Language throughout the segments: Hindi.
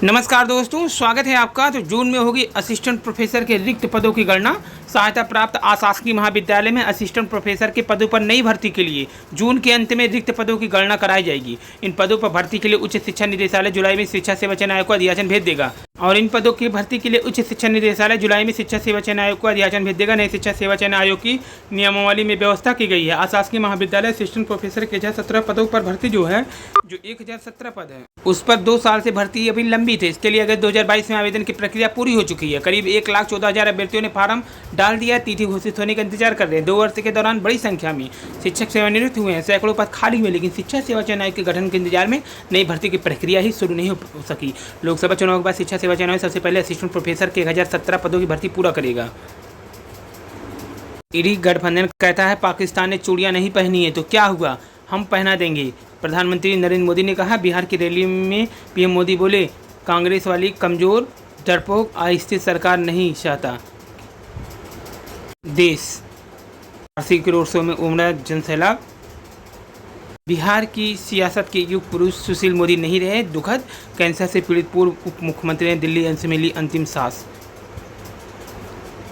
नमस्कार दोस्तों, स्वागत है आपका। तो जून में होगी असिस्टेंट प्रोफेसर के रिक्त पदों की गणना। सहायता प्राप्त अशासकीय महाविद्यालय में असिस्टेंट प्रोफेसर के पदों पर नई भर्ती के लिए जून के अंत में रिक्त पदों की गणना कराई जाएगी। इन पदों पर भर्ती के लिए उच्च शिक्षा निदेशालय जुलाई में शिक्षा सेवा चयन आयोग को अधियाचन भेज देगा और इन पदों की भर्ती के लिए उच्च शिक्षा निदेशालय जुलाई में शिक्षा सेवा चयन आयोग को अधियाचन भेज देगा। नए शिक्षा सेवा चयन आयोग की नियमावली में व्यवस्था की गई है। अशासकीय महाविद्यालय असिस्टेंट प्रोफेसर के 1017 पदों पर भर्ती जो 1017 पद है उस पर 2 साल से भर्ती अभी लंबित है। इसके लिए अगस्त 2022 में आवेदन की प्रक्रिया पूरी हो चुकी है। करीब 1,14,000 अभ्यर्थियों ने फार्म डाल दिया। तिथि घोषित होने का इंतजार कर रहे हैं। 2 वर्ष के दौरान बड़ी संख्या में शिक्षक सेवानिवृत्त हुए हैं। सैकड़ों पद खाली हुए, लेकिन शिक्षा सेवा चयन आयोग के गठन के इंतजार में नई भर्ती की प्रक्रिया ही शुरू नहीं हो सकी। लोकसभा चुनाव के बाद शिक्षा सेवा चयन आयोग सबसे पहले असिस्टेंट प्रोफेसर के 1017 पदों की भर्ती पूरा करेगा। इंडी गठबंधन कहता है पाकिस्तान ने चूड़ियां नहीं पहनी है तो क्या हुआ, हम पहना देंगे। प्रधानमंत्री नरेंद्र मोदी ने कहा। बिहार की रैली में पीएम मोदी बोले, कांग्रेस वाली कमजोर डरपोक अस्थिर सरकार नहीं चाहता देश। वाराणसी के रोड शो में उमड़ा जनसैलाब। बिहार की सियासत के युग पुरुष सुशील मोदी नहीं रहे, दुखद। कैंसर से पीड़ित पूर्व उप मुख्यमंत्री ने दिल्ली एम्स में ली अंतिम सांस।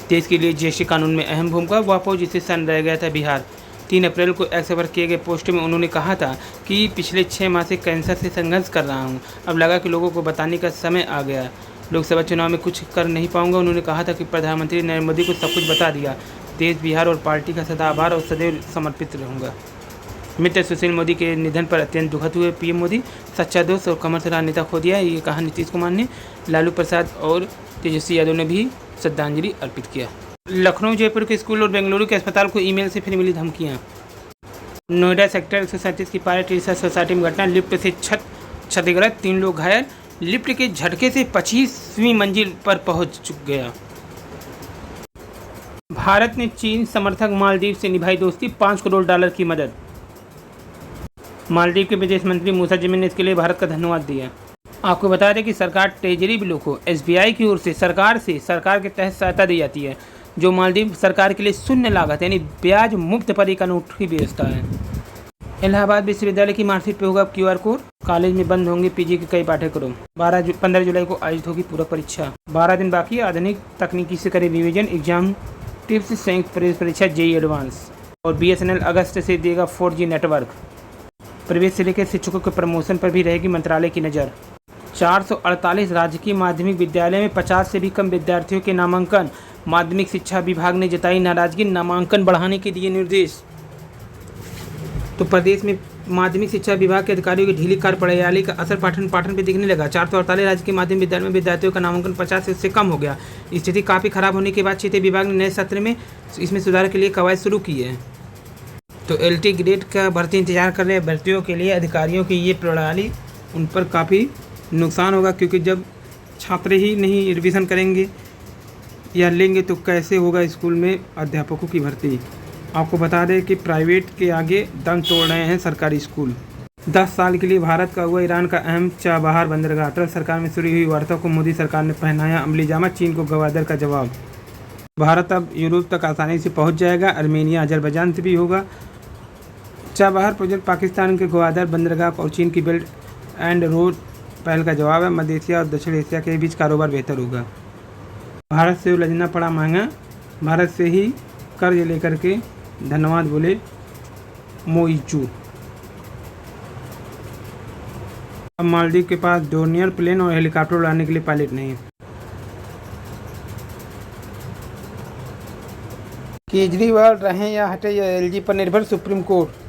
देश के लिए जीएसटी कानून में अहम भूमिका, वापो जिसे सन रह गया था बिहार। 3 अप्रैल को एक्स पर किए गए पोस्ट में उन्होंने कहा था कि पिछले 6 माह से कैंसर से संघर्ष कर रहा हूं। अब लगा कि लोगों को बताने का समय आ गया। लोकसभा चुनाव में कुछ कर नहीं पाऊंगा। उन्होंने कहा था कि प्रधानमंत्री नरेंद्र मोदी को सब कुछ बता दिया। देश, बिहार और पार्टी का सदा आभार और सदैव समर्पित रहूँगा। मित्र सुशील मोदी के निधन पर अत्यंत दुखद हुए पीएम मोदी। सच्चा दोस्त और कमर से राजनेता खो दिया, ये कहा नीतीश कुमार ने। लालू प्रसाद और तेजस्वी यादव ने भी श्रद्धांजलि अर्पित किया। लखनऊ, जयपुर के स्कूल और बेंगलुरु के अस्पताल को ईमेल से फिर मिली धमकियां। नोएडा सेक्टर 137 की पायलट रिसर्च सोसाइटी में घटना। लिफ्ट से छत क्षतिग्रस्त, 3 लोग घायल। लिफ्ट के झटके से 25वीं मंजिल पर पहुंच गया। भारत ने चीन समर्थक मालदीव से निभाई दोस्ती, $5 करोड़ की मदद। मालदीव के विदेश मंत्री मूसा जमीन ने इसके लिए भारत का धन्यवाद दिया। आपको बता दें कि सरकार ट्रेजरी बिलों को एसबीआई की ओर से सरकार के तहत सहायता दी जाती है, जो मालदीव सरकार के लिए शून्य लागत यानी ब्याज मुक्त पर एक अनूठी व्यवस्था है। इलाहाबाद विश्वविद्यालय की मार्कशीट पे होगा क्यूआर कोड। कॉलेज में बंद होंगे पीजी के कई पाठ्यक्रम। 15 जुलाई को आयोजित होगी पूरक परीक्षा। 12 दिन बाकी, आधुनिक तकनीकी से करे रिवीजन। एग्जाम टिप्स, संयुक्त प्रवेश परीक्षा, जेईई एडवांस। और बीएसएनएल अगस्त से देगा 4G नेटवर्क। प्रवेश से लेकर शिक्षकों के प्रमोशन पर भी रहेगी मंत्रालय की नज़र। 448 राजकीय माध्यमिक विद्यालय में 50 से भी कम विद्यार्थियों के नामांकन। माध्यमिक शिक्षा विभाग ने जताई नाराजगी, नामांकन बढ़ाने के दिए निर्देश। तो प्रदेश में माध्यमिक शिक्षा विभाग के अधिकारियों की ढीली कार्यप्रणाली का असर पाठन पर दिखने लगा। 448 राजकीय माध्यमिक विद्यालय में विद्यार्थियों का नामांकन 50 से कम हो गया। स्थिति काफ़ी खराब होने के बाद क्षेत्रीय विभाग ने नए सत्र में इसमें सुधार के लिए कवायद शुरू की है। तो LT ग्रेड का भर्ती इंतजार कर रहे अभ्यर्थियों के लिए अधिकारियों की ये प्रणाली उन पर काफ़ी नुकसान होगा, क्योंकि जब छात्र ही नहीं रिवीजन करेंगे या लेंगे तो कैसे होगा स्कूल में अध्यापकों की भर्ती। आपको बता दें कि प्राइवेट के आगे दम तोड़ रहे हैं सरकारी स्कूल। 10 साल के लिए भारत का हुआ ईरान का अहम चाबहार बंदरगाह। ट्रंप सरकार में शुरू हुई वार्ता को मोदी सरकार ने पहनाया अमली जामा। चीन को गवादर का जवाब। भारत अब यूरोप तक आसानी से पहुँच जाएगा। अर्मेनिया, अजरबैजान से भी होगा। चाबहार प्रोजेक्ट पाकिस्तान के गवादर बंदरगाह और चीन की बेल्ट एंड रोड पहल का जवाब है। मध्य एशिया और दक्षिण एशिया के बीच कारोबार बेहतर होगा। भारत से उलझना पड़ा महंगा। भारत से ही कर्ज लेकर के धन्यवाद बोले मोइचू। अब मालदीव के पास डोर्नियर प्लेन और हेलीकॉप्टर उड़ाने के लिए पायलट नहीं है। केजरीवाल रहें या हटे, या LG पर निर्भर सुप्रीम कोर्ट।